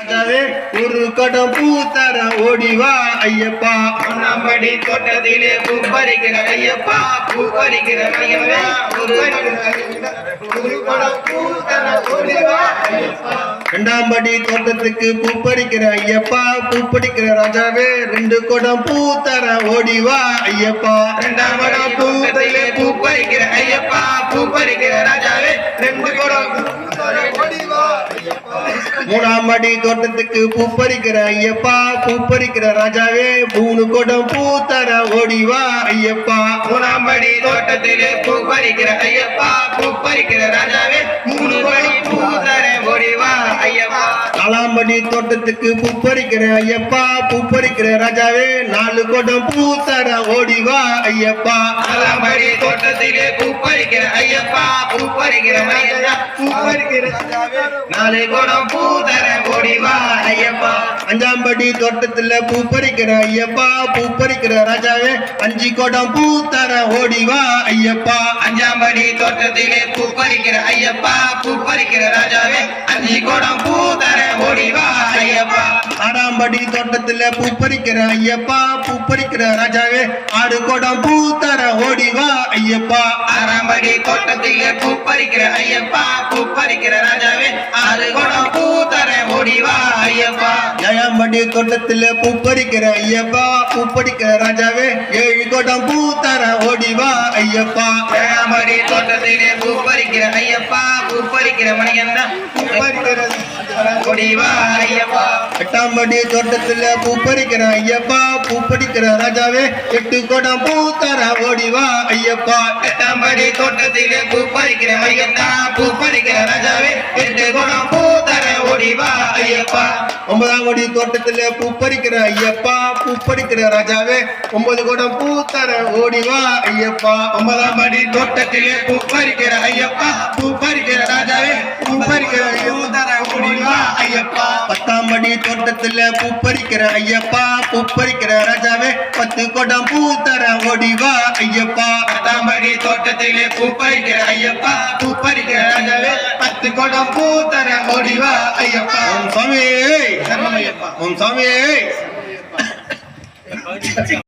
ஒரு கடம் பூத்தர ஓடிவா ஐயப்பா. நம்படி தோட்டத்திலே பூ பறிக்கிற ஐயப்பா, பூ பறிக்கிற ஐயப்பா, ஒரு கடம் பூத்தர ஓடிவா ஐயப்பா. இரண்டாம் படி தோட்டத்துக்கு பூ பறிக்கிற ஐயப்பா, பூ பறிக்கிற ராஜாவே ரெண்டு குடம் பூத்தர ஓடிவா ஐயப்பா. இரண்டாம் படி தோட்டத்திலே பூ பறிக்கிற ஐயப்பா, பூ பறிக்கிற ராஜாவே ரெண்டு குடம் பூத்தர ஓடிவா ஐயப்பா. மூணாம் படி தோட்டத்துக்கு பூ பறிக்கிற ஐயப்பா, பூ பறிக்கிற ராஜாவே மூணு குடம் பூத்தர ஓடிவா ஐயப்பா. மூணாம் படி தோட்டத்திலே பூ பறிக்கிற ஐயப்பா, பூ பறிக்கிற ராஜாவே மூணு படி பூத்தர ஓடிவா ஐயப்பா. நாலாம் படி தோட்டத்துக்கு பூ பறிக்கிற ஐயப்பா, பூ பறிக்கிற ராஜாவே நாலு குடம் பூத்தர ஓடிவா ஐயப்பா. நாலாம் படி தோட்டத்திலே பூ பறிக்கிற ஐயப்பா, பூ பறிக்கிற ஐயப்பா, பூ பறிக்கிற ராஜாவே நாலு குடம் பூத்தர ஓடிவா ஐயப்பா. அஞ்சாம் படி தோட்டத்துல பூ பறிக்கிற ஐயப்பா, பூ பறிக்கிற ராஜாவே அஞ்சு குடம் பூத்தர ஓடிவா ஐயப்பா. அஞ்சாம் படி தோட்டத்திலே பூ பறிக்கிற ஐயப்பா, பூ பறிக்கிற ராஜாவே அஞ்சு குடம் பூத்தர ஓடிவா ஐயப்பா. ஆறாம் படி தோட்டத்துல பூ பறிக்கிற ஐயப்பா, பூ பறிக்கிற ராஜாவே ஆறு குடம் பூத்தர ஓடிவா ஐயப்பா. ஆறாம் படி தோட்டத்திலே பூ பறிக்கிற ஐயப்பா, பூ பறிக்கிற ராஜாவே ஆறு குடம் பூத்தர ஓடிவா ஐயப்பா. ஏழாம் படி தோட்டத்துல பூ பறிக்கிற ஐயப்பா, பூ பறிக்கிற ராஜாவே ஏழு குடம் பூத்தர ஓடிவா ஐயப்பா. ஏழாம் படி தோட்டத்திலே பூ பறிக்கிற ஐயப்பா, பூ பறிக்கிற மணியந்தா பூ பறிக்கிற ஓடிவா ஐயப்பா. எட்டாம் படி தோட்டத்துல பூ பறிக்கிற ஐயப்பா, பூ பறிக்கிற ராஜாவே எட்டு குடம் பூத்தர ஓடிவா ஐயப்பா. எட்டாம் படி தோட்டத்திலே பூ பறிக்கிற ஐயப்பா, பூ பறிக்கிற ராஜாவே எட்டு குடம் பூத்தர ஓடிவா ஐயப்பா. ஒன்பதாம் படி தோட்டத்துல பூ பறிக்கிற ஐயப்பா, பூ பறிக்கிற ராஜாவே ஒன்பது குடம் பூத்தர ஓடிவா ஐயப்பா. ஒன்பதாம் படி தோட்டத்திலே பூ பறிக்கிற ஐயப்பா, பூ பறிக்கிற ராஜாவே பூ பறிக்கிற பூத்தர ஓடிவா ஐயப்பா. பத்தாம் படி தோட்டத்துல பூ பறிக்கிற ஐயப்பா, பூ பறிக்கிற ராஜாவே பத்து குடம் பூத்தர ஓடிவா ஐயப்பா. பத்தாம் படி தோட்டத்திலே பூ பறிக்கிற ஐயப்பா, பூ பறிக்கிற ராஜாவே பத்து குடம் பூத்தர ஓடிவா ஐயப்பா. ஓம் சாமியே, சரணம் ஐயப்பா. ஓம் சாமியே.